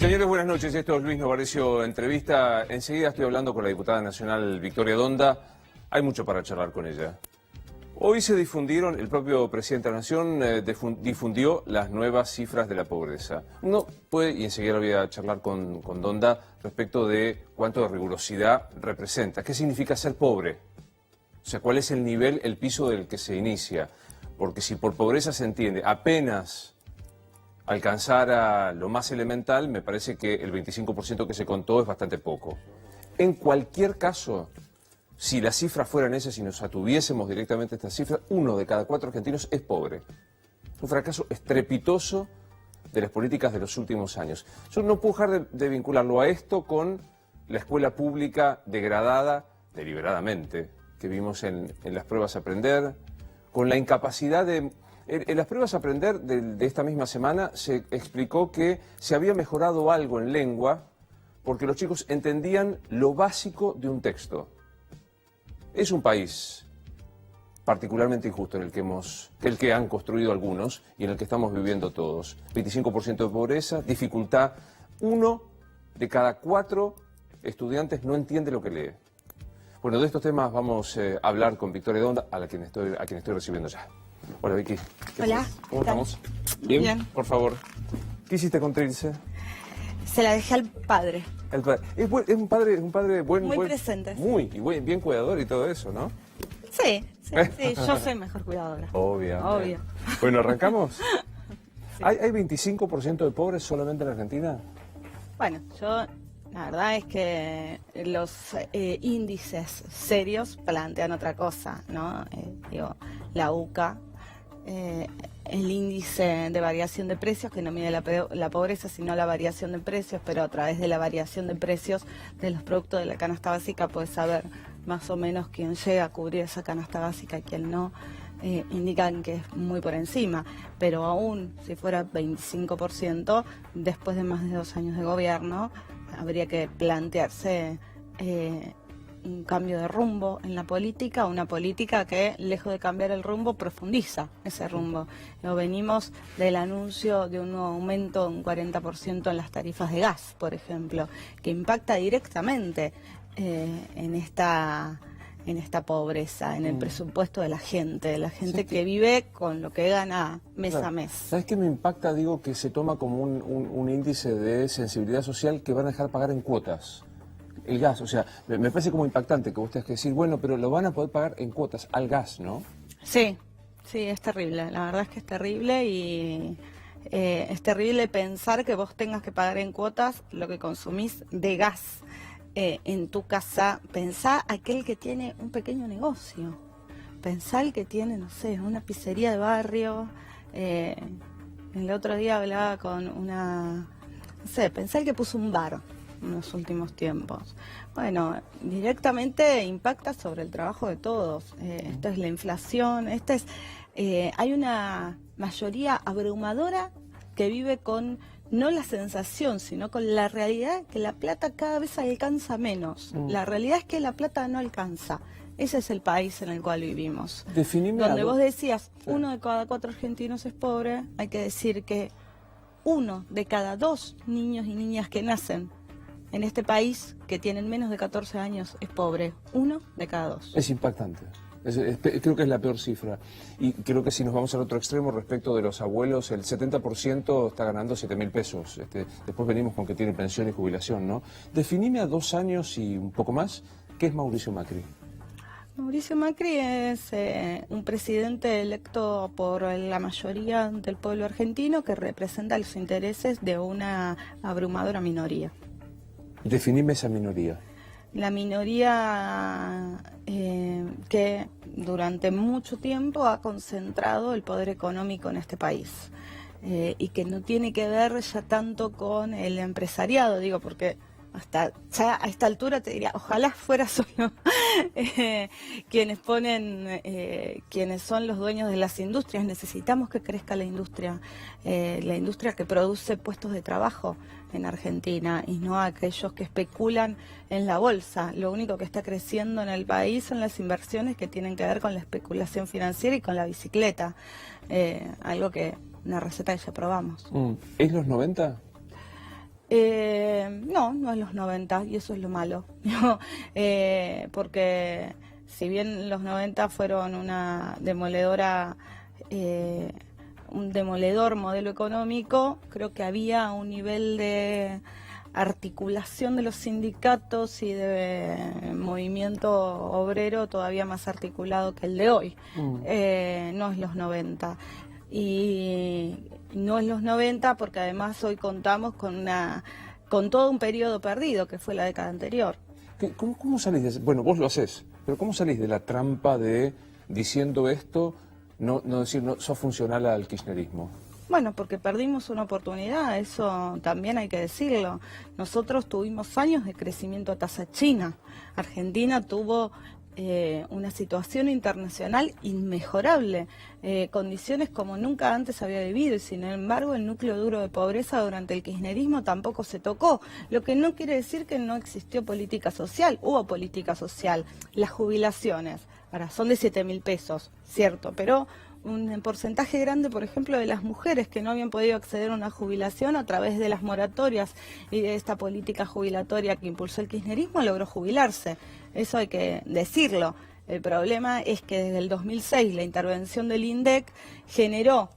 Señores, buenas noches. Esto es Luis Novarecio Entrevista. Enseguida estoy hablando con la diputada nacional Victoria Donda. Hay mucho para charlar con ella. Hoy se difundieron, el propio presidente de la Nación difundió las nuevas cifras de la pobreza. Uno puede, y enseguida voy a charlar con Donda, respecto de cuánto de rigurosidad representa. ¿Qué significa ser pobre? O sea, ¿cuál es el nivel, el piso del que se inicia? Porque si por pobreza se entiende apenas alcanzar a lo más elemental, me parece que el 25% que se contó es bastante poco. En cualquier caso, si las cifras fueran esas y nos atuviésemos directamente a estas cifras, 1 de cada 4 argentinos es pobre. Un fracaso estrepitoso de las políticas de los últimos años. Yo no puedo dejar de vincularlo a esto con la escuela pública degradada deliberadamente que vimos en las pruebas Aprender, con la incapacidad de... En las pruebas Aprender de esta misma semana se explicó que se había mejorado algo en lengua porque los chicos entendían lo básico de un texto. Es un país particularmente injusto en el que han construido algunos y en el que estamos viviendo todos. 25% de pobreza, dificultad. 1 de cada 4 estudiantes no entiende lo que lee. Bueno, de estos temas vamos a hablar con Victoria Donda, a quien estoy recibiendo ya. Hola, Vicky. Hola. ¿Cómo estamos? ¿Bien? Bien, por favor. ¿Qué hiciste con Trilce? Se la dejé al padre. El padre. Es un padre buen... Muy presente. Muy, bien cuidador y todo eso, ¿no? Sí, yo soy mejor cuidadora. Obvio. Bueno, ¿arrancamos? Sí. ¿Hay 25% de pobres solamente en Argentina? Bueno, la verdad es que los índices serios plantean otra cosa, ¿no? La UCA, el índice de variación de precios, que no mide la pobreza, sino la variación de precios, pero a través de la variación de precios de los productos de la canasta básica puedes saber más o menos quién llega a cubrir esa canasta básica y quién no. Indican que es muy por encima, pero aún si fuera 25%, después de más de 2 años de gobierno, habría que plantearse un cambio de rumbo en la política, una política que, lejos de cambiar el rumbo, profundiza ese rumbo. Lo venimos del anuncio de un nuevo aumento de un 40% en las tarifas de gas, por ejemplo, que impacta directamente en esta pobreza, en el presupuesto de la gente sí, que vive con lo que gana mes a mes. ¿Sabes qué me impacta? Digo que se toma como un índice de sensibilidad social que van a dejar pagar en cuotas. El gas, o sea, me parece como impactante que vos tengas que decir, bueno, pero lo van a poder pagar en cuotas al gas, ¿no? Sí, es terrible, la verdad es que es terrible y es terrible pensar que vos tengas que pagar en cuotas lo que consumís de gas. En tu casa. Pensá aquel que tiene un pequeño negocio, pensá el que tiene, no sé, una pizzería de barrio. El otro día hablaba con pensá el que puso un bar en los últimos tiempos. Bueno, directamente impacta sobre el trabajo de todos. Esto es la inflación, hay una mayoría abrumadora que vive con no la sensación, sino con la realidad que la plata cada vez alcanza menos. La realidad es que la plata no alcanza. Ese es el país en el cual vivimos. Donde vos decías, 1 de cada 4 argentinos es pobre, hay que decir que 1 de cada 2 niños y niñas que nacen en este país, que tienen menos de 14 años, es pobre. 1 de cada 2. Es impactante. Creo que es la peor cifra. Y creo que si nos vamos al otro extremo respecto de los abuelos, el 70% está ganando 7.000 pesos. Después venimos con que tiene pensión y jubilación, ¿no? Definime a 2 años y un poco más, ¿qué es Mauricio Macri? Mauricio Macri es un presidente electo por la mayoría del pueblo argentino que representa los intereses de una abrumadora minoría. Definime esa minoría. La minoría que durante mucho tiempo ha concentrado el poder económico en este país y que no tiene que ver ya tanto con el empresariado, digo, porque ya a esta altura te diría, ojalá fuera solo quienes son los dueños de las industrias. Necesitamos que crezca la industria que produce puestos de trabajo en Argentina y no aquellos que especulan en la bolsa. Lo único que está creciendo en el país son las inversiones que tienen que ver con la especulación financiera y con la bicicleta, una receta que ya probamos. ¿Es los 90? No es los 90, y eso es lo malo. Porque si bien los 90 fueron una demoledora, un demoledor modelo económico, creo que había un nivel de articulación de los sindicatos y de movimiento obrero todavía más articulado que el de hoy. No es los 90. Y no es los 90 porque además hoy contamos con todo un periodo perdido que fue la década anterior. ¿Cómo salís de eso? Bueno, vos lo hacés, pero ¿cómo salís de la trampa de, diciendo esto, no decir, no, sos funcional al kirchnerismo? Bueno, porque perdimos una oportunidad, eso también hay que decirlo. Nosotros tuvimos años de crecimiento a tasa china. Argentina tuvo una situación internacional inmejorable, condiciones como nunca antes había vivido, y sin embargo el núcleo duro de pobreza durante el kirchnerismo tampoco se tocó, lo que no quiere decir que no existió política social, hubo política social. Las jubilaciones, ahora son de 7.000 pesos, cierto, pero un porcentaje grande, por ejemplo, de las mujeres que no habían podido acceder a una jubilación a través de las moratorias y de esta política jubilatoria que impulsó el kirchnerismo, logró jubilarse. Eso hay que decirlo. El problema es que desde el 2006 la intervención del INDEC generó,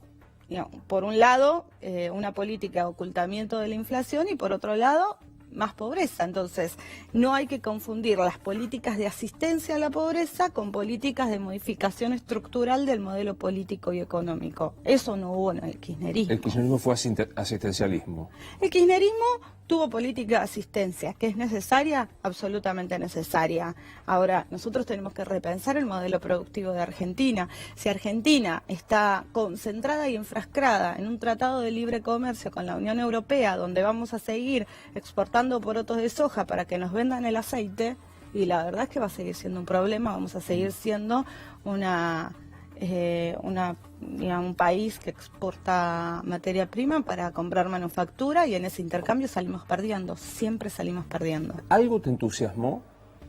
por un lado, una política de ocultamiento de la inflación y por otro lado, más pobreza. Entonces, no hay que confundir las políticas de asistencia a la pobreza con políticas de modificación estructural del modelo político y económico. Eso no hubo en el kirchnerismo. El kirchnerismo fue asistencialismo. El kirchnerismo tuvo política de asistencia, que es necesaria, absolutamente necesaria. Ahora, nosotros tenemos que repensar el modelo productivo de Argentina. Si Argentina está concentrada y enfrascada en un tratado de libre comercio con la Unión Europea, donde vamos a seguir exportando porotos de soja para que nos vendan el aceite, y la verdad es que va a seguir siendo un problema, vamos a seguir siendo un país que exporta materia prima para comprar manufactura, y en ese intercambio salimos perdiendo, siempre salimos perdiendo. ¿Algo te entusiasmó,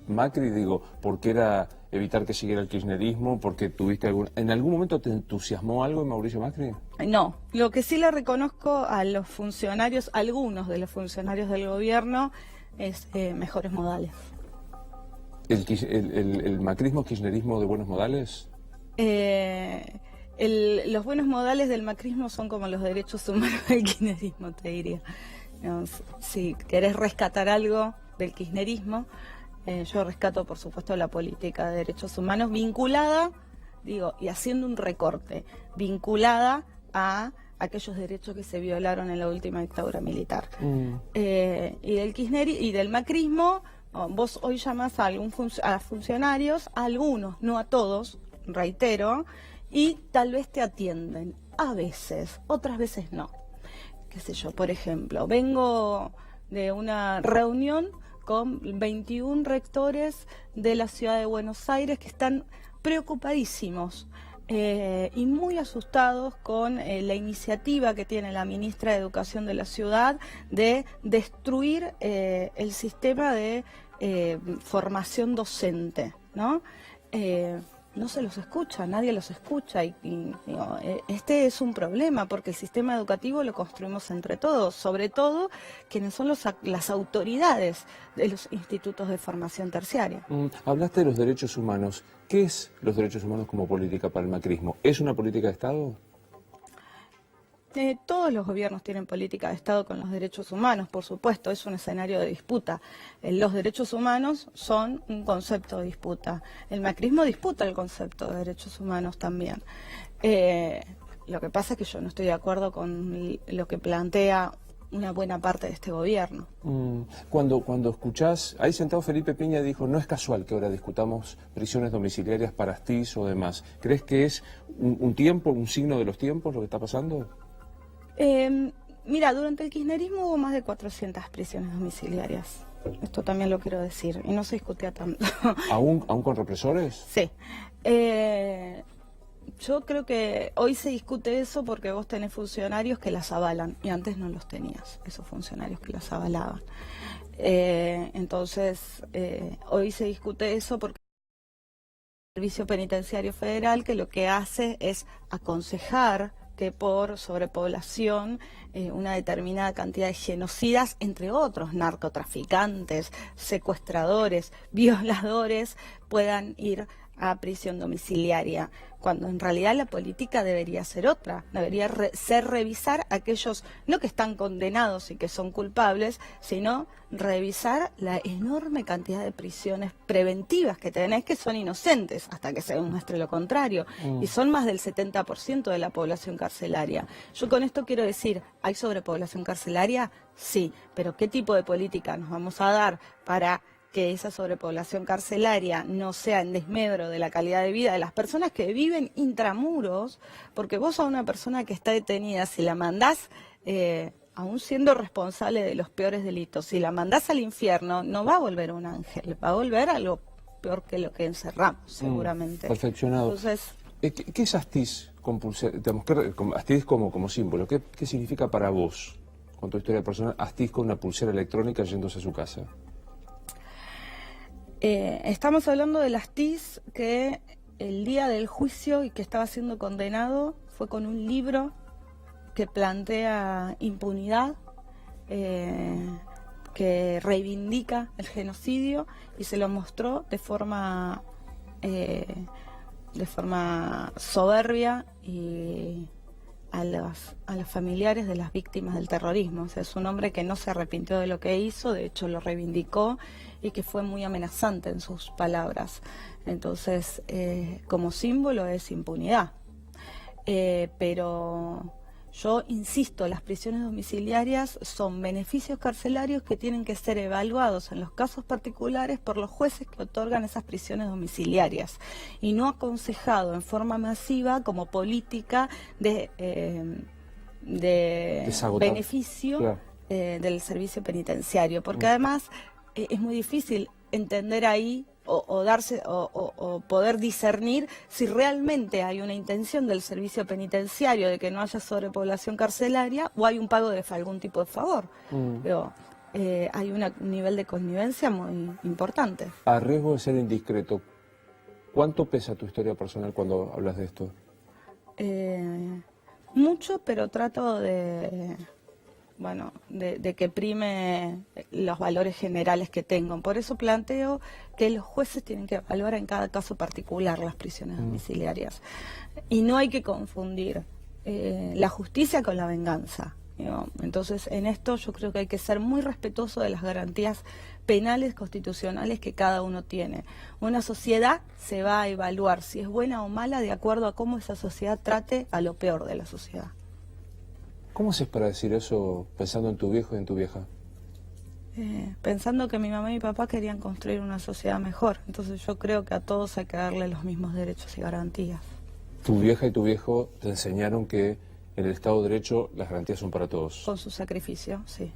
Macri, digo, porque era evitar que siguiera el kirchnerismo, porque tuviste en algún momento te entusiasmó algo en Mauricio Macri? No, lo que sí le reconozco a los funcionarios, algunos de los funcionarios del gobierno, es mejores modales. ¿El macrismo es kirchnerismo de buenos modales? Los buenos modales del macrismo son como los derechos humanos del kirchnerismo, te diría. Si querés rescatar algo del kirchnerismo, yo rescato, por supuesto, la política de derechos humanos vinculada, y haciendo un recorte, vinculada a aquellos derechos que se violaron en la última dictadura militar. Y del macrismo, vos hoy llamás a funcionarios, a algunos, no a todos, reitero, y tal vez te atienden, a veces, otras veces no. Qué sé yo, por ejemplo, vengo de una reunión con 21 rectores de la ciudad de Buenos Aires que están preocupadísimos y muy asustados con la iniciativa que tiene la ministra de Educación de la ciudad de destruir el sistema de formación docente, ¿no? No se los escucha, nadie los escucha, este es un problema porque el sistema educativo lo construimos entre todos, sobre todo quienes son las autoridades de los institutos de formación terciaria. Hablaste de los derechos humanos. ¿Qué es los derechos humanos como política para el macrismo? ¿Es una política de Estado? Todos los gobiernos tienen política de Estado con los derechos humanos, por supuesto, es un escenario de disputa. Los derechos humanos son un concepto de disputa. El macrismo disputa el concepto de derechos humanos también. Lo que pasa es que yo no estoy de acuerdo con lo que plantea una buena parte de este gobierno. Cuando escuchás, ahí sentado Felipe Piña dijo, no es casual que ahora discutamos prisiones domiciliarias para Astiz o demás. ¿Crees que es un tiempo, un signo de los tiempos lo que está pasando? Mira, durante el kirchnerismo hubo más de 400 prisiones domiciliarias. Esto también lo quiero decir, y no se discutía tanto. ¿Aún con represores? Sí. Yo creo que hoy se discute eso porque vos tenés funcionarios que las avalan, y antes no los tenías, esos funcionarios que las avalaban. Entonces, hoy se discute eso porque el Servicio Penitenciario Federal, que lo que hace es aconsejar que por sobrepoblación una determinada cantidad de genocidas, entre otros narcotraficantes, secuestradores, violadores, puedan ir a prisión domiciliaria, cuando en realidad la política debería ser otra, debería ser revisar aquellos, no que están condenados y que son culpables, sino revisar la enorme cantidad de prisiones preventivas que tenés que son inocentes, hasta que se demuestre lo contrario, y son más del 70% de la población carcelaria. Yo con esto quiero decir, ¿hay sobrepoblación carcelaria? Sí, pero ¿qué tipo de política nos vamos a dar para que esa sobrepoblación carcelaria no sea en desmedro de la calidad de vida de las personas que viven intramuros? Porque vos a una persona que está detenida, si la mandás, aún siendo responsable de los peores delitos, si la mandás al infierno, no va a volver un ángel, va a volver algo peor que lo que encerramos, seguramente. Perfeccionado. Entonces, ¿qué es Astiz compulsiva? Astiz como símbolo, ¿qué significa para vos, con tu historia personal, Astiz con una pulsera electrónica yéndose a su casa? Estamos hablando del Astiz que el día del juicio y que estaba siendo condenado fue con un libro que plantea impunidad, que reivindica el genocidio, y se lo mostró de forma soberbia y a los familiares de las víctimas del terrorismo. O sea, es un hombre que no se arrepintió de lo que hizo, de hecho lo reivindicó, y que fue muy amenazante en sus palabras. Entonces, como símbolo es impunidad. Pero yo insisto, las prisiones domiciliarias son beneficios carcelarios que tienen que ser evaluados en los casos particulares por los jueces que otorgan esas prisiones domiciliarias, y no aconsejado en forma masiva como política de beneficio, claro, del servicio penitenciario, porque además es muy difícil entender ahí o poder discernir si realmente hay una intención del servicio penitenciario de que no haya sobrepoblación carcelaria, o hay un pago de algún tipo de favor. Pero hay un nivel de connivencia muy importante. A riesgo de ser indiscreto, ¿cuánto pesa tu historia personal cuando hablas de esto? Mucho, pero trato de que prime los valores generales que tengo. Por eso planteo que los jueces tienen que evaluar en cada caso particular las prisiones domiciliarias. Y no hay que confundir la justicia con la venganza, ¿no? Entonces, en esto yo creo que hay que ser muy respetuoso de las garantías penales constitucionales que cada uno tiene. Una sociedad se va a evaluar si es buena o mala de acuerdo a cómo esa sociedad trate a lo peor de la sociedad. ¿Cómo haces para decir eso pensando en tu viejo y en tu vieja? Pensando que mi mamá y mi papá querían construir una sociedad mejor. Entonces yo creo que a todos hay que darle los mismos derechos y garantías. ¿Tu vieja y tu viejo te enseñaron que en el Estado de Derecho las garantías son para todos? Con su sacrificio, sí.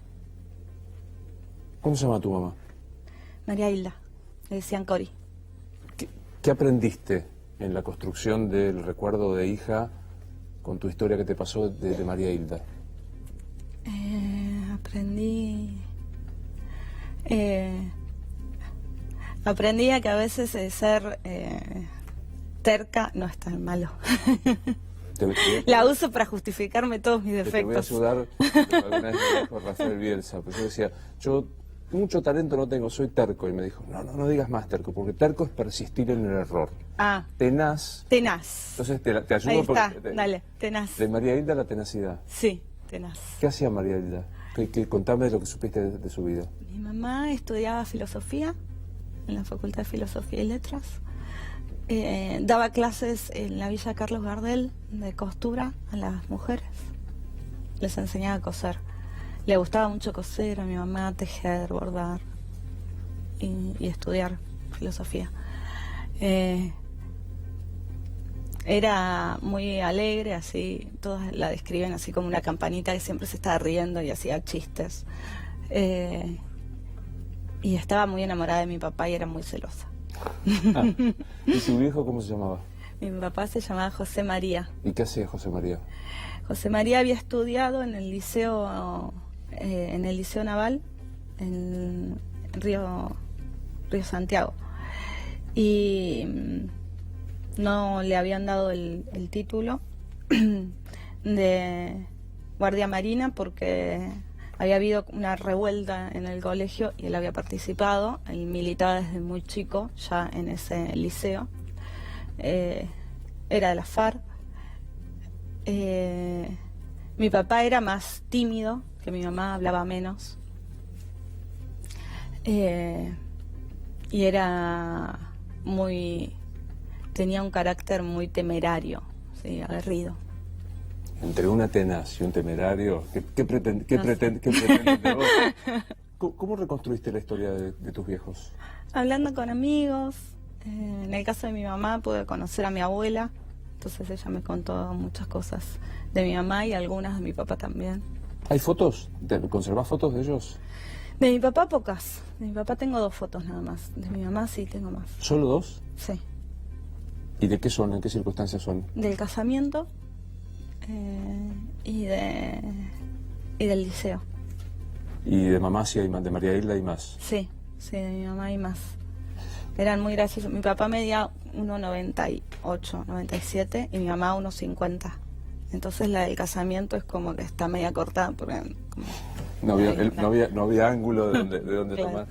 ¿Cómo se llama tu mamá? María Hilda, le decían Cori. ¿Qué aprendiste en la construcción del recuerdo de hija con tu historia que te pasó de María Hilda? Aprendí a que a veces ser terca no es tan malo. La uso para justificarme todos mis defectos. Te voy a ayudar. Alguna vez me dijo Rafael Bielsa, pues yo decía, yo mucho talento no tengo, soy terco. Y me dijo, no digas más terco, porque terco es persistir en el error. Tenaz. Entonces te ayudo. Ahí está, dale, tenaz. De María Hilda, la tenacidad. Sí, tenaz. ¿Qué hacía María Hilda? Contame de lo que supiste de su vida. Mi mamá estudiaba filosofía en la Facultad de Filosofía y Letras. Daba clases en la Villa Carlos Gardel de costura a las mujeres. Les enseñaba a coser. Le gustaba mucho coser a mi mamá, tejer, bordar y estudiar filosofía. Era muy alegre, así, todas la describen así como una campanita que siempre se estaba riendo y hacía chistes. Y estaba muy enamorada de mi papá y era muy celosa. ¿Y su viejo cómo se llamaba? Mi papá se llamaba José María. ¿Y qué hacía José María? José María había estudiado en el liceo naval en Río Santiago, y no le habían dado el título de Guardia Marina porque había habido una revuelta en el colegio y él había participado. Él militaba desde muy chico ya en ese liceo. Era de la FARC. Mi papá era más tímido que mi mamá, hablaba menos. Y tenía un carácter muy temerario, ¿sí? Aguerrido. Entre una tenaz y un temerario, ¿qué pretende de vos? ¿Cómo reconstruiste la historia de tus viejos? Hablando con amigos. En el caso de mi mamá pude conocer a mi abuela, entonces ella me contó muchas cosas de mi mamá y algunas de mi papá también. ¿Hay fotos? ¿Conservás fotos de ellos? De mi papá pocas. De mi papá tengo 2 fotos nada más. De mi mamá sí tengo más. ¿Solo 2? Sí. ¿Y de qué son? ¿En qué circunstancias son? Del casamiento y del liceo. ¿Y de mamá sí hay más? ¿De María Hilda hay más? Sí, de mi mamá hay más. Eran muy graciosos. Mi papá medía 1,98, 97 y mi mamá 1,50. Entonces la del casamiento es como que está media cortada porque... No había ángulo de dónde claro. tomar.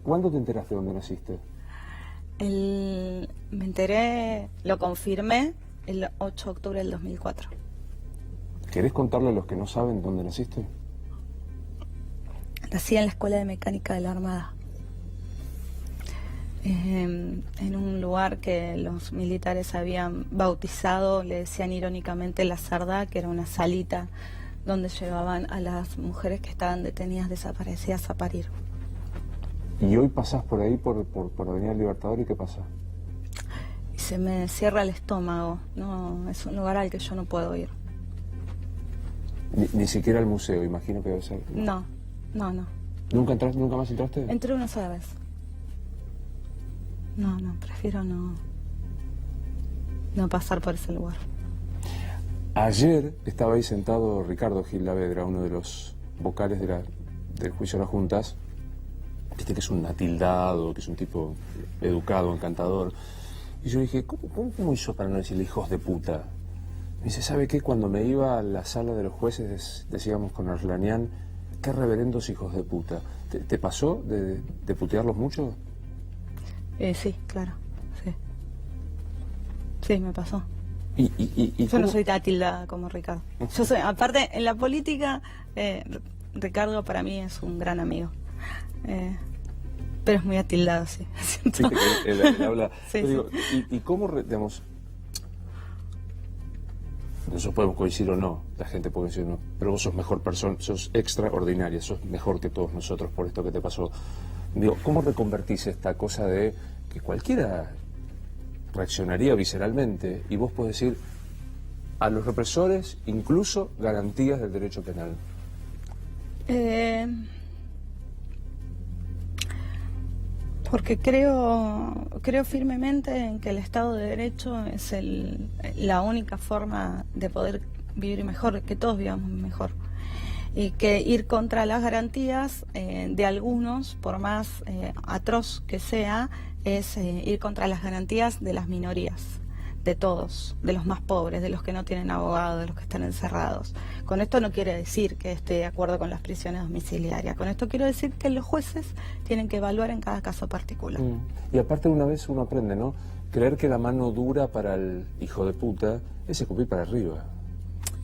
¿Cuándo te enteraste de dónde naciste? Me enteré, lo confirmé el 8 de octubre del 2004. ¿Querés contarle a los que no saben dónde naciste? Nací en la Escuela de Mecánica de la Armada. En un lugar que los militares habían bautizado, le decían irónicamente la Sardá, que era una salita donde llevaban a las mujeres que estaban detenidas, desaparecidas, a parir. ¿Y hoy pasás por ahí, por Avenida Libertador, y qué pasa? Y se me cierra el estómago. No, es un lugar al que yo no puedo ir. Ni siquiera al museo, imagino que debe ser. No. ¿Nunca más entraste? Entré una sola vez. No, prefiero no pasar por ese lugar. Ayer estaba ahí sentado Ricardo Gil Lavedra, uno de los vocales del juicio de las juntas. Viste que es un atildado, que es un tipo educado, encantador. Y yo dije, ¿cómo hizo para no decirle hijos de puta? Me dice, ¿sabe qué? Cuando me iba a la sala de los jueces, decíamos con Arslanian, qué reverendos hijos de puta. ¿Te pasó de putearlos mucho? Sí, claro, sí. Sí, me pasó. ¿Y yo no soy tan tildada como Ricardo. Yo soy, aparte, en la política, Ricardo para mí es un gran amigo. Pero es muy atildado, sí. Viste que él habla. Sí, yo digo, ¿y cómo, digamos, nosotros podemos coincidir o no, la gente puede coincidir o no, pero vos sos mejor persona, sos extraordinaria, sos mejor que todos nosotros por esto que te pasó. Digo, ¿cómo reconvertís esta cosa de que cualquiera reaccionaría visceralmente y vos podés decir a los represores incluso garantías del derecho penal? Porque creo firmemente en que el Estado de Derecho es la única forma de poder vivir mejor, que todos vivamos mejor. Y que ir contra las garantías de algunos, por más atroz que sea, es ir contra las garantías de las minorías, de todos, de los más pobres, de los que no tienen abogado, de los que están encerrados. Con esto no quiere decir que esté de acuerdo con las prisiones domiciliarias. Con esto quiero decir que los jueces tienen que evaluar en cada caso particular. Y aparte una vez uno aprende, ¿no? Creer que la mano dura para el hijo de puta es escupir para arriba.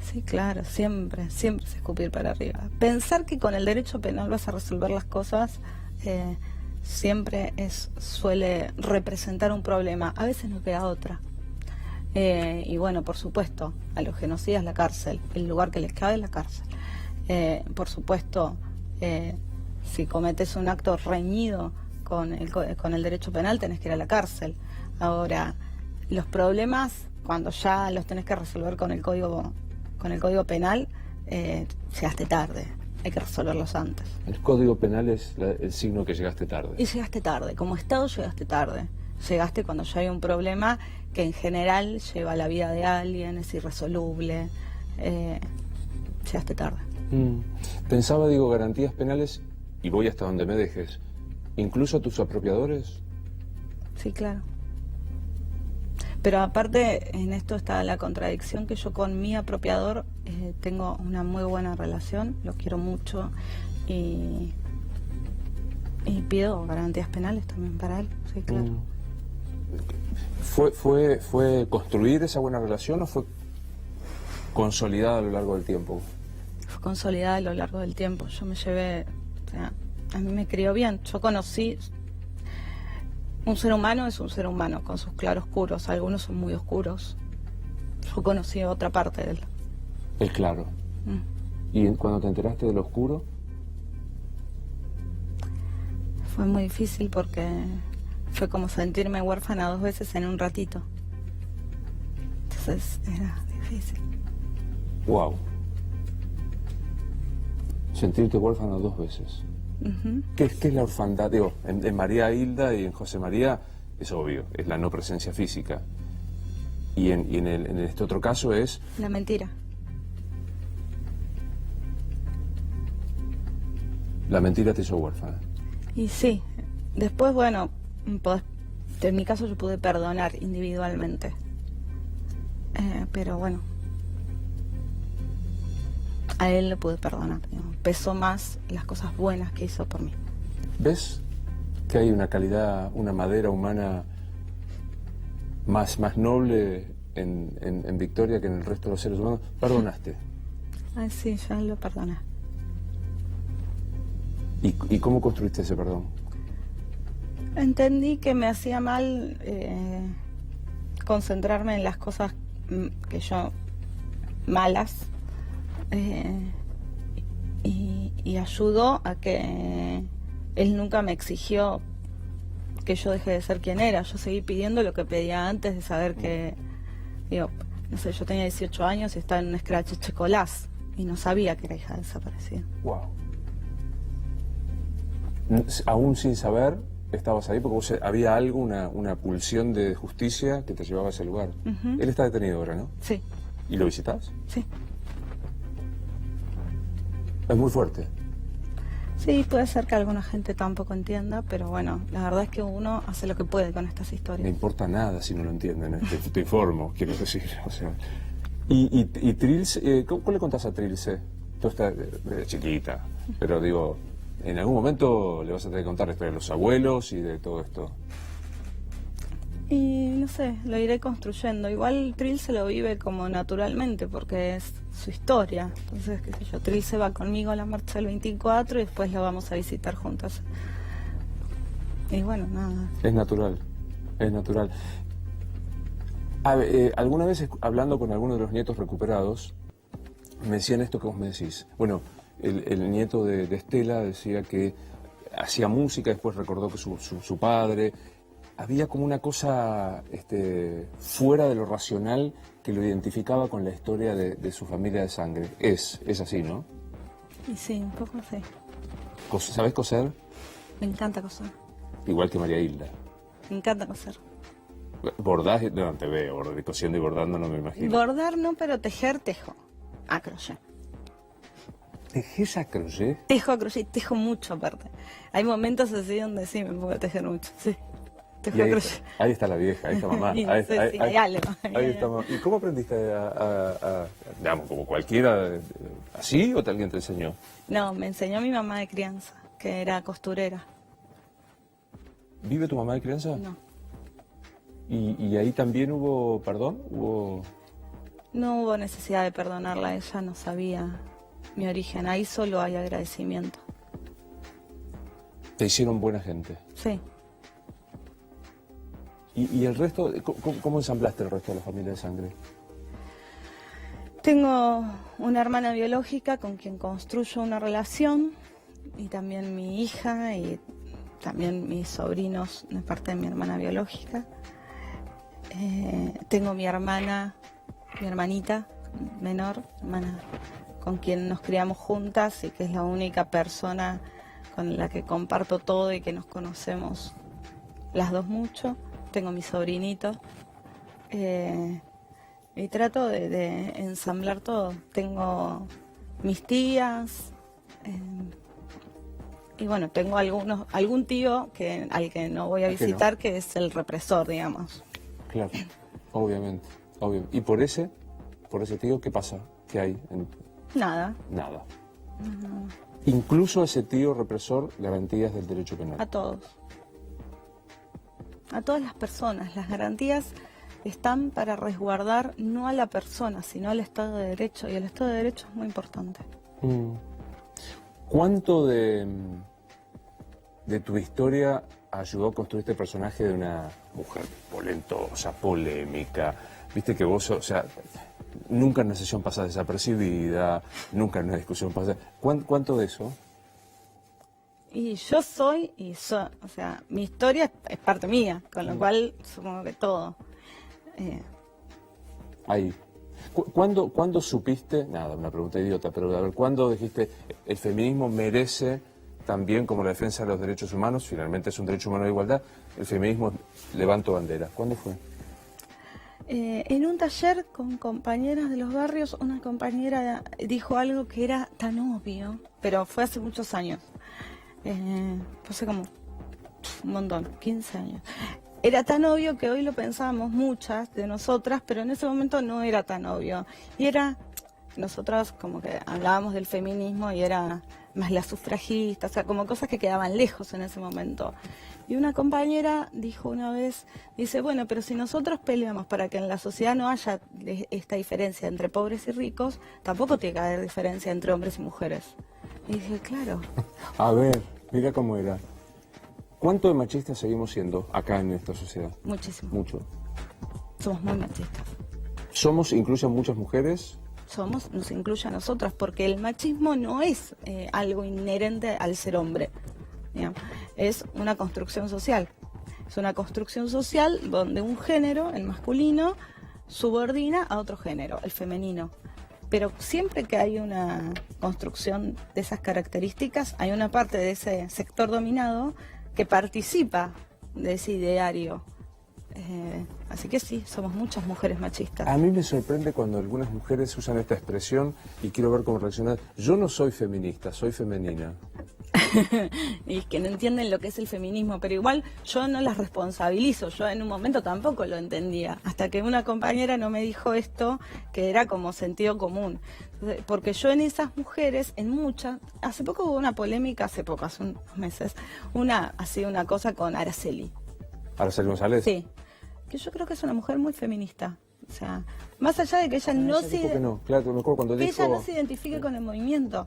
Sí, claro, siempre es escupir para arriba. Pensar que con el derecho penal vas a resolver las cosas siempre suele representar un problema. A veces no queda otra. Y bueno, por supuesto, a los genocidas la cárcel, el lugar que les cabe es la cárcel. Por supuesto, si cometes un acto reñido con el derecho penal, tenés que ir a la cárcel. Ahora, los problemas, cuando ya los tenés que resolver con el código penal, llegaste tarde, hay que resolverlos antes. El código penal es el signo que llegaste tarde. Y llegaste tarde, como Estado llegaste tarde. Llegaste cuando ya hay un problema que en general lleva la vida de alguien, es irresoluble. Llegaste tarde. Pensaba, digo, garantías penales, y voy hasta donde me dejes, ¿incluso a tus apropiadores? Sí, claro. Pero aparte, en esto está la contradicción que yo con mi apropiador tengo una muy buena relación, lo quiero mucho y pido garantías penales también para él, sí, claro. ¿Fue construir esa buena relación o fue consolidada a lo largo del tiempo? Fue consolidada a lo largo del tiempo. Yo me llevé, o sea, a mí me crió bien. Yo conocí, un ser humano es un ser humano con sus claroscuros, algunos son muy oscuros. Yo conocí otra parte de él. El claro. ¿Y cuando te enteraste del oscuro? Fue muy difícil porque fue como sentirme huérfana 2 veces en un ratito. Entonces era difícil. Wow. Sentirte huérfano 2 veces. ¿Qué es la orfandad? Digo, en María Hilda y en José María es obvio, es la no presencia física. Y en este otro caso es... La mentira. La mentira te hizo huérfana. Y sí, después, bueno, en mi caso yo pude perdonar individualmente. Pero bueno, a él le pude perdonar, digamos. Pesó más las cosas buenas que hizo por mí. ¿Ves que hay una calidad, una madera humana más noble en Victoria que en el resto de los seres humanos? ¿Perdonaste? Ay, sí, yo lo perdoné. ¿Y cómo construiste ese perdón? Entendí que me hacía mal concentrarme en las cosas que yo malas y ayudó a que él nunca me exigió que yo deje de ser quien era. Yo seguí pidiendo lo que pedía antes de saber que, digo, no sé, yo tenía 18 años y estaba en un scratch chocolás y no sabía que era hija desaparecida. Wow. Aún sin saber, estabas ahí porque había algo, una pulsión de justicia que te llevaba a ese lugar. Él está detenido ahora, ¿no? Sí. ¿Y lo visitas? Sí. Es muy fuerte. Sí, puede ser que alguna gente tampoco entienda, pero bueno, la verdad es que uno hace lo que puede con estas historias. No importa nada si no lo entienden, te informo, quiero decir. O sea. ¿Y Trilce, cómo le contás a Trilce? Tú estás chiquita, pero digo, en algún momento le vas a tener que contar la historia de los abuelos y de todo esto. Y no sé, lo iré construyendo. Igual Trilce lo vive como naturalmente porque es su historia. Entonces, qué sé yo, Trilce va conmigo a la marcha del 24 y después lo vamos a visitar juntas. Y bueno, nada. Es natural, es natural. Alguna vez hablando con algunos de los nietos recuperados, me decían esto que vos me decís. Bueno, el nieto de Estela decía que hacía música, después recordó que su padre... Había como una cosa fuera de lo racional que lo identificaba con la historia de su familia de sangre. Es así, ¿no? Y sí, un poco sí. ¿Sabés coser? Me encanta coser. Igual que María Hilda. Me encanta coser. ¿Bordás? No, te veo, cosiendo y bordando no me imagino. Bordar no, pero tejer, tejo. A crochet. ¿Tejés a crochet? Tejo a crochet, tejo mucho aparte. Hay momentos así donde sí me pongo a tejer mucho, sí. Ahí está la vieja, ahí está mamá. Ahí está mamá. ¿Y cómo aprendiste digamos, como cualquiera, así o alguien te enseñó? No, me enseñó mi mamá de crianza, que era costurera. ¿Vive tu mamá de crianza? No. ¿Y ahí también hubo perdón? No hubo necesidad de perdonarla, ella no sabía mi origen, ahí solo hay agradecimiento. ¿Te hicieron buena gente? Sí. ¿Y el resto? ¿Cómo ensamblaste el resto de la familia de sangre? Tengo una hermana biológica con quien construyo una relación y también mi hija y también mis sobrinos de parte de mi hermana biológica. Tengo mi hermanita menor, hermana con quien nos criamos juntas y que es la única persona con la que comparto todo y que nos conocemos las dos mucho. Tengo mi sobrinito y trato de ensamblar todo. Tengo mis tías y bueno, tengo algún tío al que no voy a visitar, que es el represor, digamos. Claro. Obviamente, obvio. ¿Y por ese tío qué pasa? ¿Qué hay? Nada. Nada. Incluso ese tío represor, garantías del derecho penal. A todos. A todas las personas. Las garantías están para resguardar no a la persona, sino al Estado de Derecho. Y el Estado de Derecho es muy importante. ¿Cuánto de tu historia ayudó a construir este personaje de una mujer polentosa, polémica? Viste que vos, o sea, nunca en una sesión pasás desapercibida, nunca en una discusión pasás... ¿Cuánto de eso? Y yo soy, o sea, mi historia es parte mía, con lo cual supongo que todo. Ahí. ¿Cuándo supiste, nada, una pregunta idiota, pero a ver, ¿cuándo dijiste el feminismo merece también como la defensa de los derechos humanos? Finalmente es un derecho humano de igualdad, el feminismo levanto bandera. ¿Cuándo fue? En un taller con compañeras de los barrios, una compañera dijo algo que era tan obvio, pero fue hace muchos años. Fue hace como un montón, 15 años. Era tan obvio que hoy lo pensábamos muchas de nosotras, pero en ese momento no era tan obvio. Y era, nosotras como que hablábamos del feminismo y era más las sufragistas, o sea, como cosas que quedaban lejos en ese momento. Y una compañera dijo una vez, dice, bueno, pero si nosotros peleamos para que en la sociedad no haya esta diferencia entre pobres y ricos, tampoco tiene que haber diferencia entre hombres y mujeres. Y dije, claro. A ver, mira cómo era. ¿Cuánto de machistas seguimos siendo acá en esta sociedad? Muchísimo. Mucho. Somos muy machistas. ¿Somos, incluso muchas mujeres? Nos incluye a nosotras, porque el machismo no es algo inherente al ser hombre. ¿Ya? Es una construcción social. Es una construcción social donde un género, el masculino, subordina a otro género, el femenino. Pero siempre que hay una construcción de esas características, hay una parte de ese sector dominado que participa de ese ideario. Así que sí, somos muchas mujeres machistas. A mí me sorprende cuando algunas mujeres usan esta expresión y quiero ver cómo reaccionan. Yo no soy feminista, soy femenina. Y es que no entienden lo que es el feminismo, pero igual yo no las responsabilizo, yo en un momento tampoco lo entendía, hasta que una compañera no me dijo esto, que era como sentido común. Porque yo en esas mujeres, en muchas, hace poco hubo una polémica, hace unos meses, una cosa con Araceli. ¿Araceli González? Sí, que yo creo que es una mujer muy feminista. O sea, más allá de que ella no se identifique con el movimiento.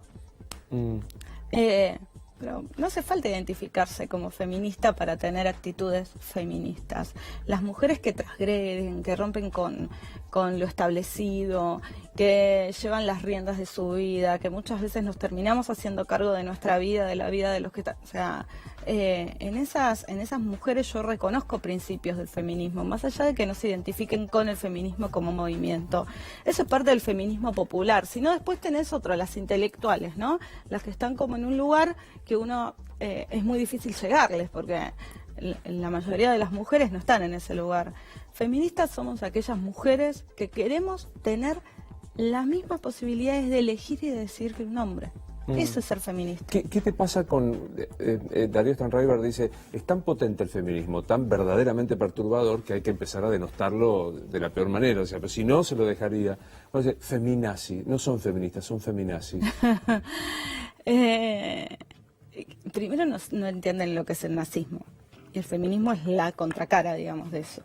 Pero no hace falta identificarse como feminista para tener actitudes feministas. Las mujeres que transgreden, que rompen con lo establecido, que llevan las riendas de su vida, que muchas veces nos terminamos haciendo cargo de nuestra vida, de la vida de los que... O sea, en esas mujeres yo reconozco principios del feminismo, más allá de que no se identifiquen con el feminismo como movimiento. Eso es parte del feminismo popular. Si no, después tenés las intelectuales, ¿no? Las que están como en un lugar que uno es muy difícil llegarles, porque la mayoría de las mujeres no están en ese lugar. Feministas somos aquellas mujeres que queremos tener las mismas posibilidades de elegir y de decidir que un hombre. Eso es ser feminista. ¿Qué te pasa con... Darío Stanraiver dice, es tan potente el feminismo, tan verdaderamente perturbador, que hay que empezar a denostarlo de la peor manera. O sea, pero si no, se lo dejaría. O sea, feminazi, no son feministas, son feminazis. Primero no entienden lo que es el nazismo. Y el feminismo es la contracara, digamos, de eso.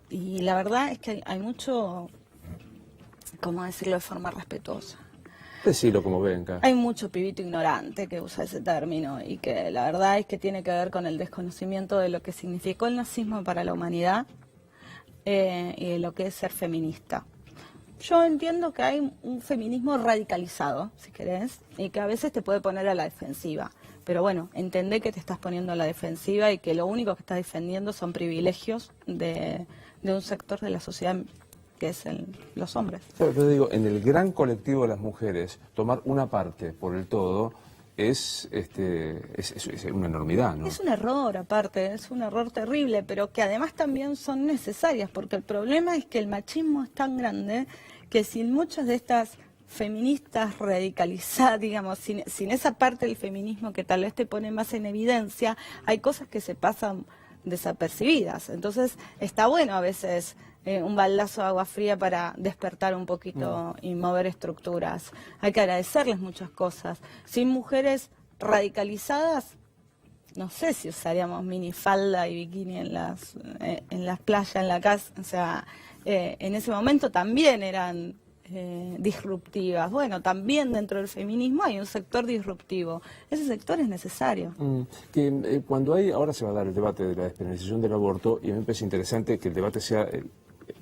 Y la verdad es que hay mucho, ¿cómo decirlo de forma respetuosa? Decilo como venga. Hay mucho pibito ignorante que usa ese término y que la verdad es que tiene que ver con el desconocimiento de lo que significó el nazismo para la humanidad y de lo que es ser feminista. Yo entiendo que hay un feminismo radicalizado, si querés, y que a veces te puede poner a la defensiva. Pero bueno, entendé que te estás poniendo a la defensiva y que lo único que estás defendiendo son privilegios de un sector de la sociedad que es los hombres. Yo digo, en el gran colectivo de las mujeres, tomar una parte por el todo es una enormidad, ¿no? Es un error, aparte, es un error terrible, pero que además también son necesarias, porque el problema es que el machismo es tan grande que sin muchas de estas feministas radicalizadas, digamos, sin esa parte del feminismo que tal vez te pone más en evidencia, hay cosas que se pasan desapercibidas. Entonces está bueno a veces un baldazo de agua fría para despertar un poquito y mover estructuras. Hay que agradecerles muchas cosas. Sin mujeres radicalizadas, no sé si usaríamos minifalda y bikini en las playas, en la casa. O sea, en ese momento también eran disruptivas. Bueno, también dentro del feminismo hay un sector disruptivo. Ese sector es necesario. Cuando ahora se va a dar el debate de la despenalización del aborto, y a mí me parece interesante que el debate sea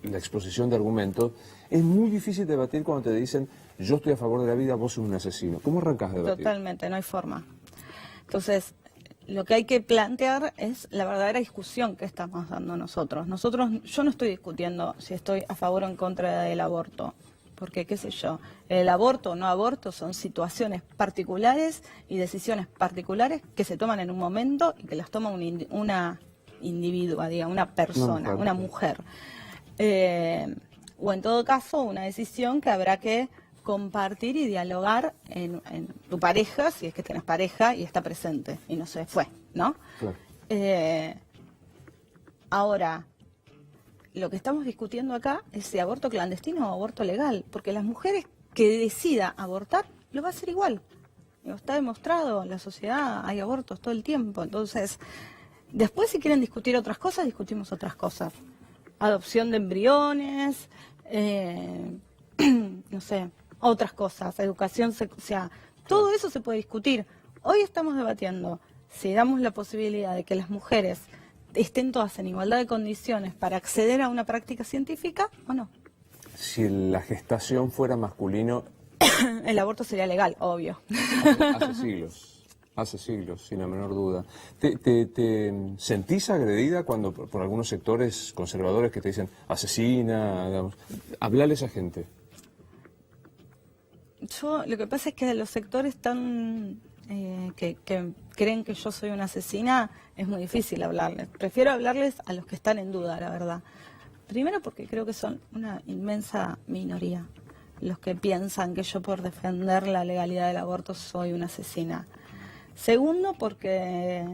la exposición de argumentos, es muy difícil debatir cuando te dicen, yo estoy a favor de la vida, vos sos un asesino. ¿Cómo arrancas a debatir? Totalmente, no hay forma. Entonces, lo que hay que plantear es la verdadera discusión que estamos dando nosotros. Yo no estoy discutiendo si estoy a favor o en contra del aborto, porque qué sé yo, el aborto o no aborto son situaciones particulares y decisiones particulares que se toman en un momento y que las toma una individua, digamos, una persona, una mujer. O en todo caso, una decisión que habrá que compartir y dialogar en tu pareja, si es que tenés pareja y está presente y no se fue, ¿no? Claro. Ahora, lo que estamos discutiendo acá es si aborto clandestino o aborto legal, porque las mujeres que decida abortar lo va a hacer igual. Está demostrado, en la sociedad hay abortos todo el tiempo, entonces, después si quieren discutir otras cosas, discutimos otras cosas. Adopción de embriones, no sé, otras cosas, educación sexual, todo eso se puede discutir. Hoy estamos debatiendo si damos la posibilidad de que las mujeres estén todas en igualdad de condiciones para acceder a una práctica científica o no. Si la gestación fuera masculino... El aborto sería legal, obvio. Hace siglos, sin la menor duda. ¿Te sentís agredida cuando por algunos sectores conservadores que te dicen asesina, digamos? Hablale a esa gente. Lo que pasa es que los sectores tan que creen que yo soy una asesina, es muy difícil hablarles. Prefiero hablarles a los que están en duda, la verdad. Primero porque creo que son una inmensa minoría los que piensan que yo por defender la legalidad del aborto soy una asesina. Segundo porque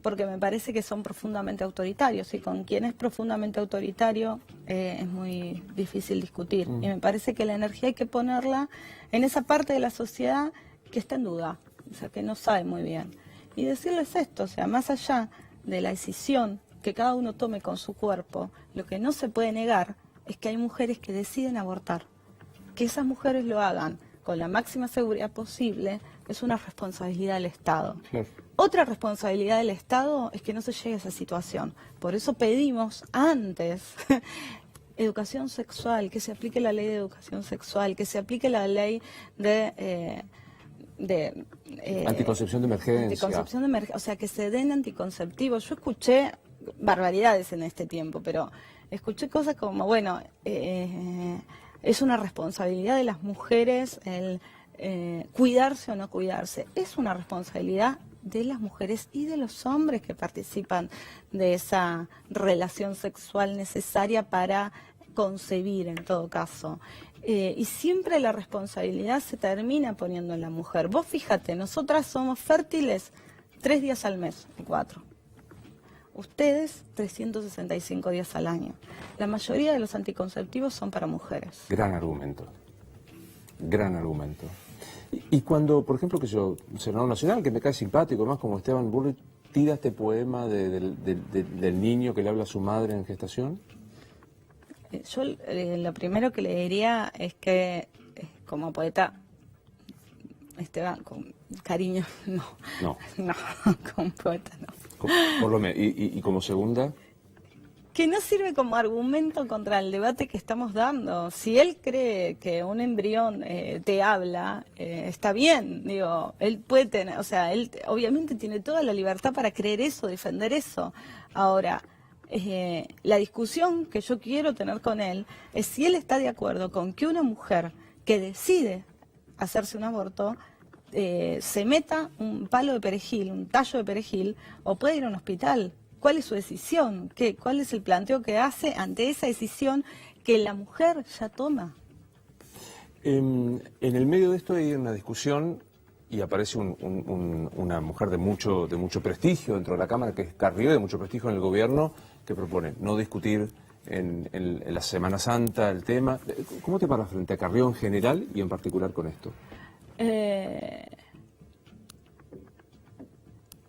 me parece que son profundamente autoritarios, y con quien es profundamente autoritario es muy difícil discutir. Y me parece que la energía hay que ponerla en esa parte de la sociedad que está en duda, o sea, que no sabe muy bien. Y decirles esto, o sea, más allá de la decisión que cada uno tome con su cuerpo, lo que no se puede negar es que hay mujeres que deciden abortar. Que esas mujeres lo hagan con la máxima seguridad posible es una responsabilidad del Estado. Claro. Otra responsabilidad del Estado es que no se llegue a esa situación. Por eso pedimos antes educación sexual, que se aplique la ley de educación sexual, que se aplique la ley de anticoncepción de emergencia. O sea, que se den anticonceptivos. Yo escuché barbaridades en este tiempo, pero escuché cosas como, bueno, es una responsabilidad de las mujeres el cuidarse o no cuidarse. Es una responsabilidad de las mujeres y de los hombres que participan de esa relación sexual necesaria para concebir, en todo caso. Y siempre la responsabilidad se termina poniendo en la mujer. Vos fíjate, nosotras somos fértiles 3 días al mes, 4. Ustedes 365 días al año. La mayoría de los anticonceptivos son para mujeres. Gran argumento. Gran argumento. Y cuando, por ejemplo, que yo, un senador nacional, que me cae simpático, más como Esteban Bullrich, tira este poema del niño que le habla a su madre en gestación. Yo lo primero que le diría es que, como poeta, Esteban, con cariño, no, con poeta no. Por lo menos, y como segunda... Que no sirve como argumento contra el debate que estamos dando. Si él cree que un embrión te habla, está bien. Digo, él puede tener, o sea, él obviamente tiene toda la libertad para creer eso, defender eso. Ahora, la discusión que yo quiero tener con él es si él está de acuerdo con que una mujer que decide hacerse un aborto se meta un palo de perejil, un tallo de perejil, o puede ir a un hospital. ¿Cuál es su decisión? ¿Cuál es el planteo que hace ante esa decisión que la mujer ya toma? En el medio de esto hay una discusión y aparece una mujer de mucho prestigio dentro de la Cámara, que es Carrió, de mucho prestigio en el gobierno, que propone no discutir en la Semana Santa el tema. ¿Cómo te paras frente a Carrió en general y en particular con esto?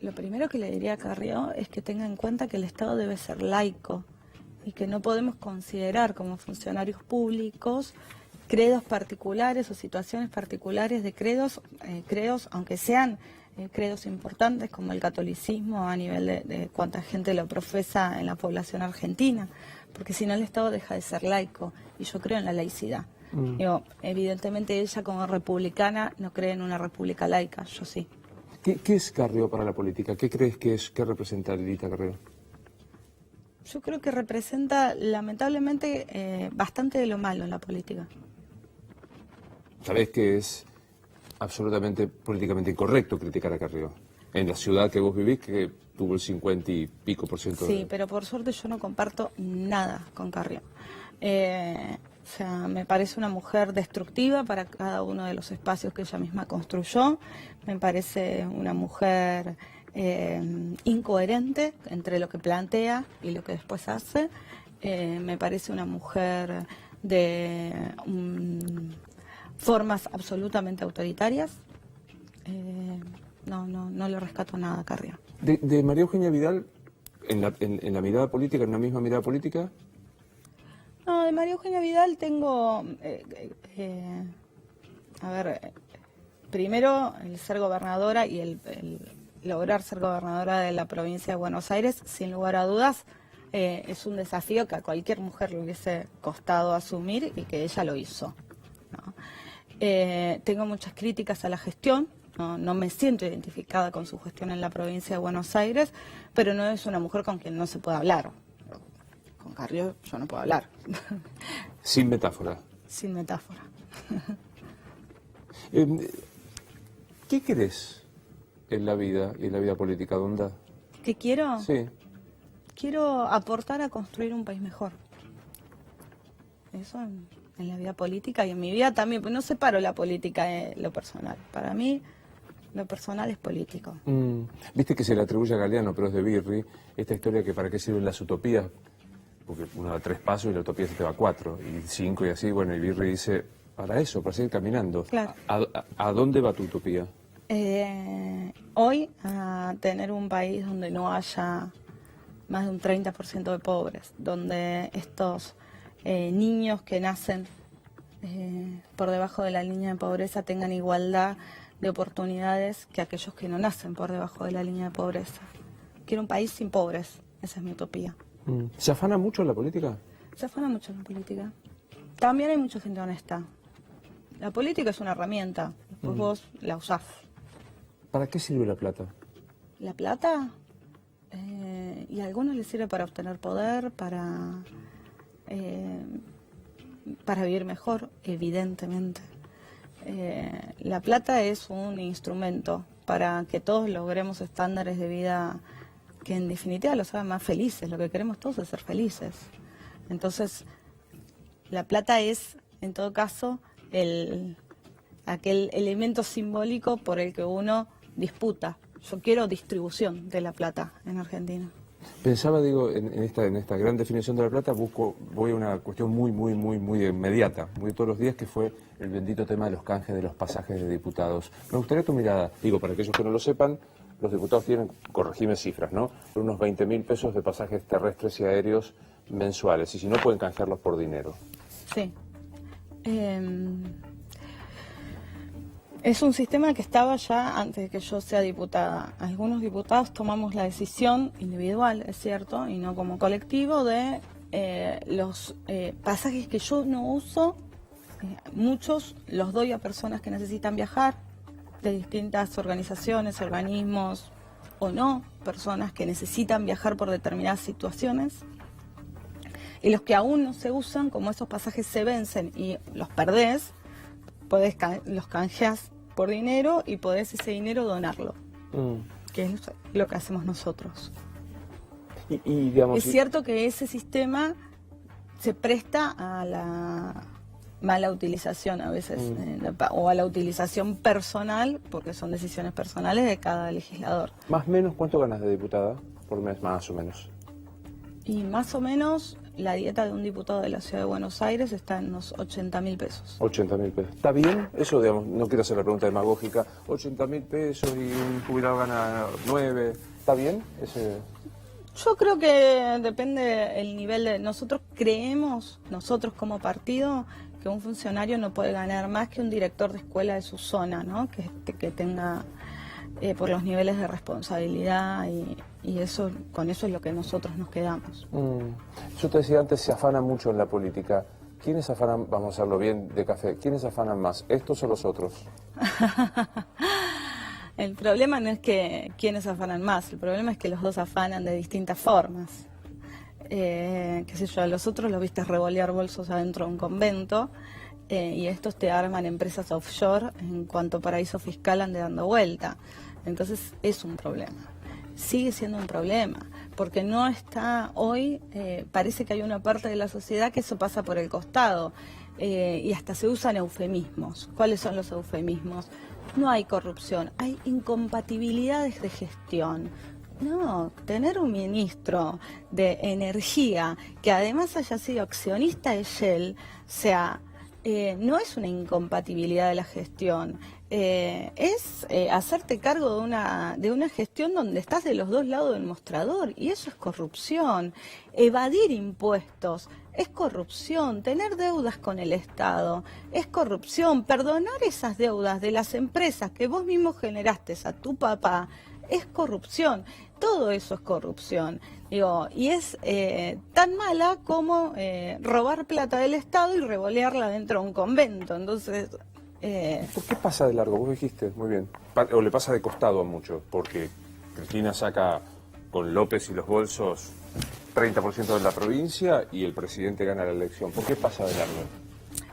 Lo primero que le diría a Carrió es que tenga en cuenta que el Estado debe ser laico y que no podemos considerar como funcionarios públicos credos particulares o situaciones particulares de credos, aunque sean credos importantes como el catolicismo a nivel de cuánta gente lo profesa en la población argentina, porque si no el Estado deja de ser laico, y yo creo en la laicidad. Digo, evidentemente ella como republicana no cree en una república laica, yo sí. ¿Qué es Carrió para la política? ¿Qué crees que es? ¿Qué representa Lilita Carrió? Yo creo que representa lamentablemente bastante de lo malo en la política. Sabés que es absolutamente políticamente incorrecto criticar a Carrió. En la ciudad que vos vivís, que tuvo el 50 y pico %. Sí, pero por suerte yo no comparto nada con Carrió. O sea, me parece una mujer destructiva para cada uno de los espacios que ella misma construyó. Me parece una mujer incoherente entre lo que plantea y lo que después hace. Me parece una mujer de formas absolutamente autoritarias. No le rescato nada a Carrió. De María Eugenia Vidal, en la mirada política, en una misma mirada política. No, de María Eugenia Vidal tengo, primero el ser gobernadora y el lograr ser gobernadora de la provincia de Buenos Aires, sin lugar a dudas, es un desafío que a cualquier mujer le hubiese costado asumir y que ella lo hizo, ¿no? Tengo muchas críticas a la gestión, no me siento identificada con su gestión en la provincia de Buenos Aires, pero no es una mujer con quien no se puede hablar. Con Carrió yo no puedo hablar. Sin metáfora. Sin metáfora. ¿Qué querés en la vida y en la vida política, Donda? ¿Qué quiero? Sí. Quiero aportar a construir un país mejor. Eso en la vida política y en mi vida también, pues no separo la política de lo personal. Para mí, lo personal es político. Viste que se le atribuye a Galeano, pero es de Birri, esta historia que para qué sirven las utopías, porque uno da 3 pasos y la utopía se te va a 4, y 5 y así, bueno, y Birri dice, para eso, para seguir caminando. Claro. ¿A dónde va tu utopía? Hoy, a tener un país donde no haya más de un 30% de pobres, donde estos niños que nacen por debajo de la línea de pobreza tengan igualdad de oportunidades que aquellos que no nacen por debajo de la línea de pobreza. Quiero un país sin pobres, esa es mi utopía. ¿Se afana mucho la política? Se afana mucho la política. También hay mucha gente honesta. La política es una herramienta, después vos la usás. ¿Para qué sirve la plata? ¿La plata? Y a algunos les sirve para obtener poder, para vivir mejor, evidentemente. La plata es un instrumento para que todos logremos estándares de vida que en definitiva los hagan más felices. Lo que queremos todos es ser felices. Entonces, la plata es, en todo caso, aquel elemento simbólico por el que uno disputa. Yo quiero distribución de la plata en Argentina. Pensaba, digo, en esta gran definición de la plata, voy a una cuestión muy inmediata, muy de todos los días, que fue el bendito tema de los canjes de los pasajes de diputados. Me gustaría tu mirada, digo, para aquellos que no lo sepan, los diputados tienen, corregime cifras, ¿no?, unos 20.000 pesos de pasajes terrestres y aéreos mensuales, y si no pueden canjearlos por dinero. Sí. Es un sistema que estaba ya antes de que yo sea diputada. Algunos diputados tomamos la decisión individual, es cierto, y no como colectivo, de los pasajes que yo no uso, muchos los doy a personas que necesitan viajar, de distintas organizaciones, organismos o no, personas que necesitan viajar por determinadas situaciones. Y los que aún no se usan, como esos pasajes se vencen y los perdés, los canjeas por dinero y podés ese dinero donarlo, que es lo que hacemos nosotros. Digamos, es cierto que ese sistema se presta mala utilización a veces, o a la utilización personal, porque son decisiones personales de cada legislador. Más o menos, ¿cuánto ganas de diputada por mes, más o menos? Y más o menos la dieta de un diputado de la Ciudad de Buenos Aires está en unos 80.000 pesos. 80.000 pesos. ¿Está bien? Eso, digamos, no quiero hacer la pregunta demagógica. 80.000 pesos y un jubilado gana 9. ¿Está bien ese...? Yo creo que depende el nivel de... Nosotros creemos, nosotros como partido, que un funcionario no puede ganar más que un director de escuela de su zona, ¿no? Que tenga por los niveles de responsabilidad y eso, con eso es lo que nosotros nos quedamos. Yo te decía antes, se afana mucho en la política. ¿Quiénes afanan, vamos a hacerlo bien de café, quiénes afanan más, estos o los otros? El problema no es que quiénes afanan más, el problema es que los dos afanan de distintas formas. Qué sé yo, a los otros los viste revolear bolsos adentro de un convento y estos te arman empresas offshore en cuanto paraíso fiscal ande dando vuelta. Entonces es un problema, sigue siendo un problema, porque no está hoy, parece que hay una parte de la sociedad que eso pasa por el costado y hasta se usan eufemismos. ¿Cuáles son los eufemismos? No hay corrupción, hay incompatibilidades de gestión. No, tener un ministro de Energía que además haya sido accionista de Shell, o sea, no es una incompatibilidad de la gestión, es hacerte cargo de una gestión donde estás de los dos lados del mostrador, y eso es corrupción. Evadir impuestos es corrupción, tener deudas con el Estado es corrupción, perdonar esas deudas de las empresas que vos mismo generaste a tu papá es corrupción. Todo eso es corrupción, digo, y es tan mala como robar plata del Estado y revolearla dentro de un convento. Entonces, ¿por qué pasa de largo? Vos dijiste, muy bien, o le pasa de costado a muchos, porque Cristina saca con López y los bolsos 30% de la provincia y el presidente gana la elección. ¿Por qué pasa de largo?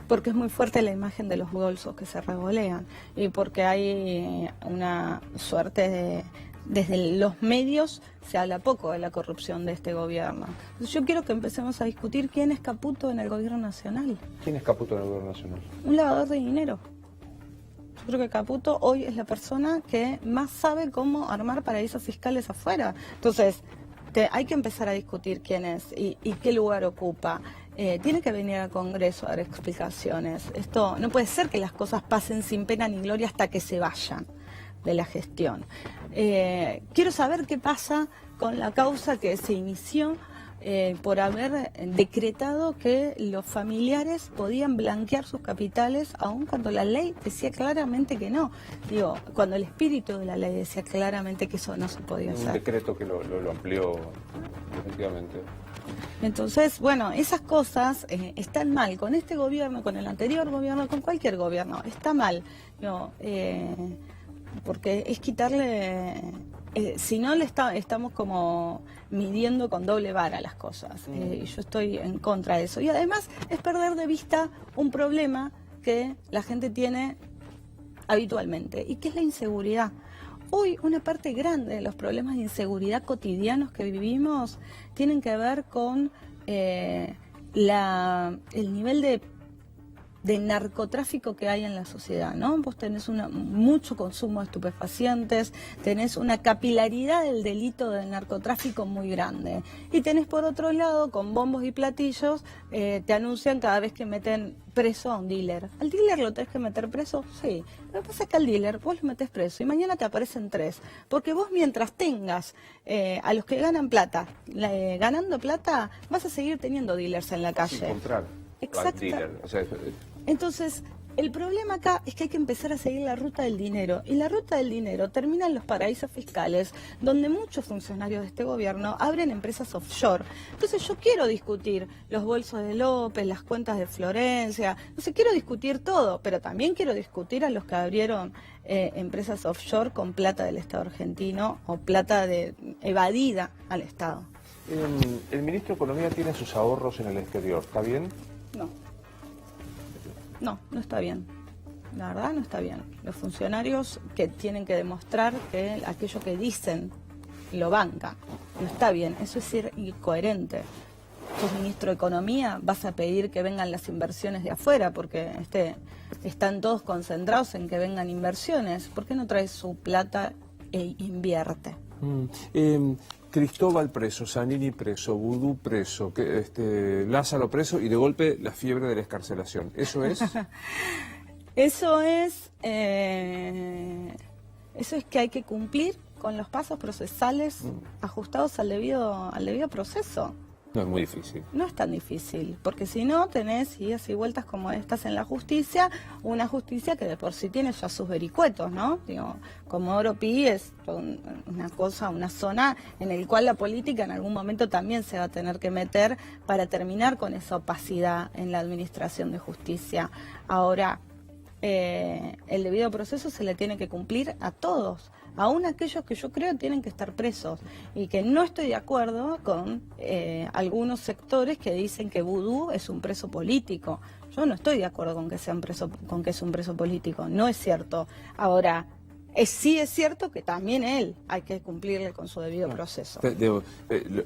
Porque es muy fuerte la imagen de los bolsos que se revolean y porque hay una suerte de... Desde los medios se habla poco de la corrupción de este gobierno. Entonces yo quiero que empecemos a discutir quién es Caputo en el gobierno nacional. ¿Quién es Caputo en el gobierno nacional? Un lavador de dinero. Yo creo que Caputo hoy es la persona que más sabe cómo armar paraísos fiscales afuera. Entonces, hay que empezar a discutir quién es y qué lugar ocupa. Tiene que venir al Congreso a dar explicaciones. Esto no puede ser que las cosas pasen sin pena ni gloria hasta que se vayan de la gestión. Quiero saber qué pasa con la causa que se inició por haber decretado que los familiares podían blanquear sus capitales, aun cuando la ley decía claramente que no. Digo, cuando el espíritu de la ley decía claramente que eso no se podía hacer. Un decreto que lo amplió, efectivamente. Entonces, bueno, esas cosas están mal con este gobierno, con el anterior gobierno, con cualquier gobierno. Está mal. No, porque es quitarle, si no estamos como midiendo con doble vara las cosas, y yo estoy en contra de eso. Y además es perder de vista un problema que la gente tiene habitualmente, y que es la inseguridad. Hoy una parte grande de los problemas de inseguridad cotidianos que vivimos tienen que ver con el nivel de narcotráfico que hay en la sociedad, ¿no? Vos tenés mucho consumo de estupefacientes, tenés una capilaridad del delito del narcotráfico muy grande. Y tenés por otro lado, con bombos y platillos, te anuncian cada vez que meten preso a un dealer. ¿Al dealer lo tenés que meter preso? Sí. Lo que pasa es que al dealer vos lo metés preso y mañana te aparecen 3. Porque vos mientras tengas a los que ganan plata, ganando plata, vas a seguir teniendo dealers en la calle. Encontrar al dealer. O sea, entonces, el problema acá es que hay que empezar a seguir la ruta del dinero. Y la ruta del dinero termina en los paraísos fiscales, donde muchos funcionarios de este gobierno abren empresas offshore. Entonces yo quiero discutir los bolsos de López, las cuentas de Florencia, no sé, quiero discutir todo, pero también quiero discutir a los que abrieron empresas offshore con plata del Estado argentino o plata evadida al Estado. El ministro de Economía tiene sus ahorros en el exterior, ¿está bien? No está bien. La verdad no está bien. Los funcionarios que tienen que demostrar que aquello que dicen lo banca. No está bien. Eso es ser incoherente. sos ministro de Economía, vas a pedir que vengan las inversiones de afuera, porque están todos concentrados en que vengan inversiones. ¿Por qué no traes su plata e invierte? Cristóbal preso, Zanini preso, Vudú preso, Lázaro preso y de golpe la fiebre de la excarcelación. ¿Eso es? Eso es que hay que cumplir con los pasos procesales ajustados al debido proceso. No es muy difícil. No es tan difícil, porque si no tenés idas y vueltas como estas en la justicia, una justicia que de por sí tiene ya sus vericuetos, ¿no? Digo, Comodoro Pi es una cosa, una zona en la cual la política en algún momento también se va a tener que meter para terminar con esa opacidad en la administración de justicia. Ahora, el debido proceso se le tiene que cumplir a todos, aún aquellos que yo creo tienen que estar presos, y que no estoy de acuerdo con algunos sectores que dicen que Vudú es un preso político. Yo no estoy de acuerdo con que es un preso político, no es cierto. Ahora, sí es cierto que también él hay que cumplirle con su debido proceso.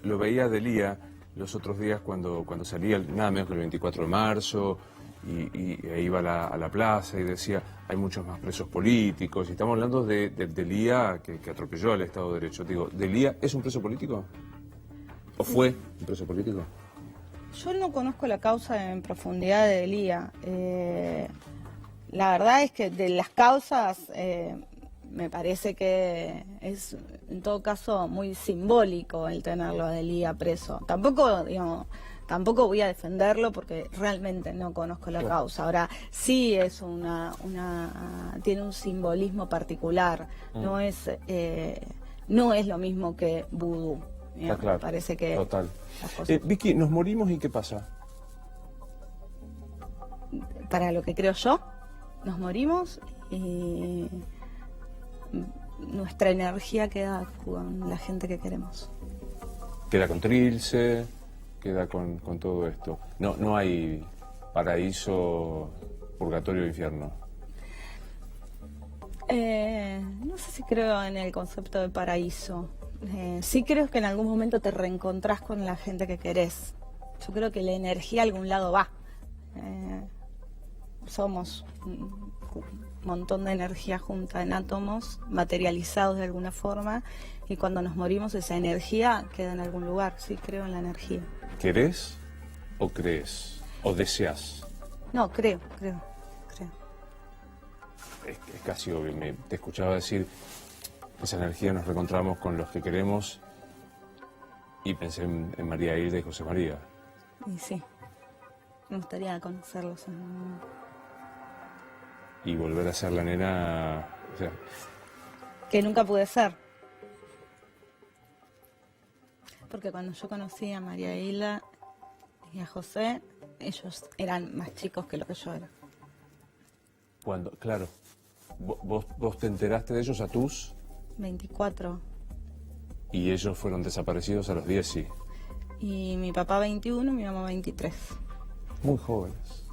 Lo veía Delía los otros días cuando salía, nada menos que el 24 de marzo, y iba a la plaza y decía, hay muchos más presos políticos, y estamos hablando de Delía que atropelló al Estado de Derecho. Digo, ¿Delía es un preso político? ¿O fue un preso político? Yo no conozco la causa en profundidad de Delía. La verdad es que de las causas me parece que es en todo caso muy simbólico el tenerlo a Delía preso. Tampoco voy a defenderlo porque realmente no conozco la causa. Ahora, sí es tiene un simbolismo particular. No es lo mismo que Vudú. Está claro. Parece que total. Vicky, ¿nos morimos y qué pasa? Para lo que creo yo, nos morimos y nuestra energía queda con la gente que queremos. Queda con Trilce, queda con todo esto. No hay paraíso, purgatorio, infierno. No sé si creo en el concepto de paraíso. Sí creo que en algún momento te reencontrás con la gente que querés. Yo creo que la energía a algún lado va. Somos un montón de energía junta en átomos, materializados de alguna forma, y cuando nos morimos esa energía queda en algún lugar. Sí creo en la energía. ¿Querés o crees? ¿O deseas? No, creo. Es casi obvio. Te escuchaba decir, esa energía nos reencontramos con los que queremos, y pensé en María Hilda y José María. Y sí, me gustaría conocerlos. Y volver a ser la nena, o sea, que nunca pude ser. Porque cuando yo conocí a María Hilda y a José, ellos eran más chicos que lo que yo era. Claro, vos te enteraste de ellos a tus 24. Y ellos fueron desaparecidos a los 10, sí. Y mi papá 21, mi mamá 23. Muy jóvenes.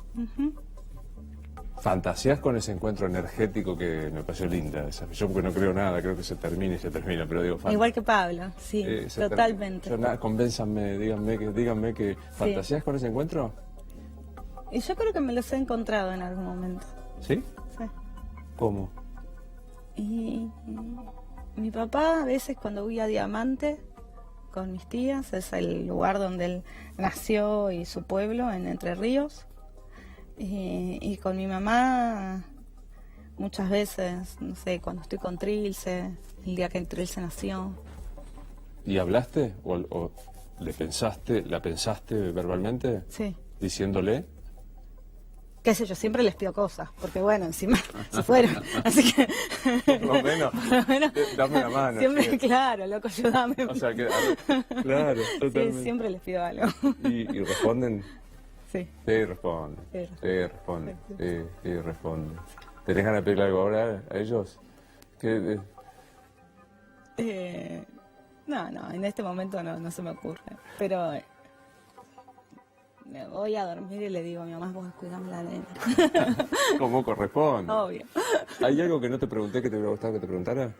¿Fantaseás con ese encuentro energético que me pareció linda? Yo porque no creo nada, creo que se termina y se termina, pero digo... Igual que Pablo, sí, totalmente. Convénzanme, díganme que ¿fantaseás con ese encuentro? Y yo creo que me los he encontrado en algún momento. ¿Sí? Sí. ¿Cómo? Y mi papá a veces cuando voy a Diamante con mis tías, es el lugar donde él nació y su pueblo, en Entre Ríos, y con mi mamá muchas veces, no sé, cuando estoy con Trilce, el día que Trilce nació. ¿Y hablaste o la pensaste verbalmente? Sí. ¿Diciéndole? Qué sé yo, siempre les pido cosas, porque bueno, encima se fueron, así que... Por lo menos, dame la mano. Siempre, sí. Claro, loco, ayúdame. O sea, claro, totalmente. Sí, siempre les pido algo. ¿Y responden? Sí. Sí, responden. Sí, responden. ¿Tenés ganas de pedirle algo ahora a ellos? No, en este momento no se me ocurre, pero... me voy a dormir y le digo a mi mamá, vos cuidame la nena. ¿Cómo corresponde? Obvio. ¿Hay algo que no te pregunté que te hubiera gustado que te preguntara?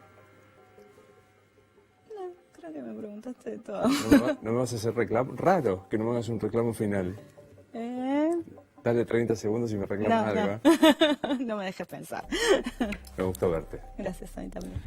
No, creo que me preguntaste de todo. No me vas a hacer reclamo. Raro que no me hagas un reclamo final. Dale 30 segundos y me reclamas algo. No me dejes pensar. Me gustó verte. Gracias, a mí también.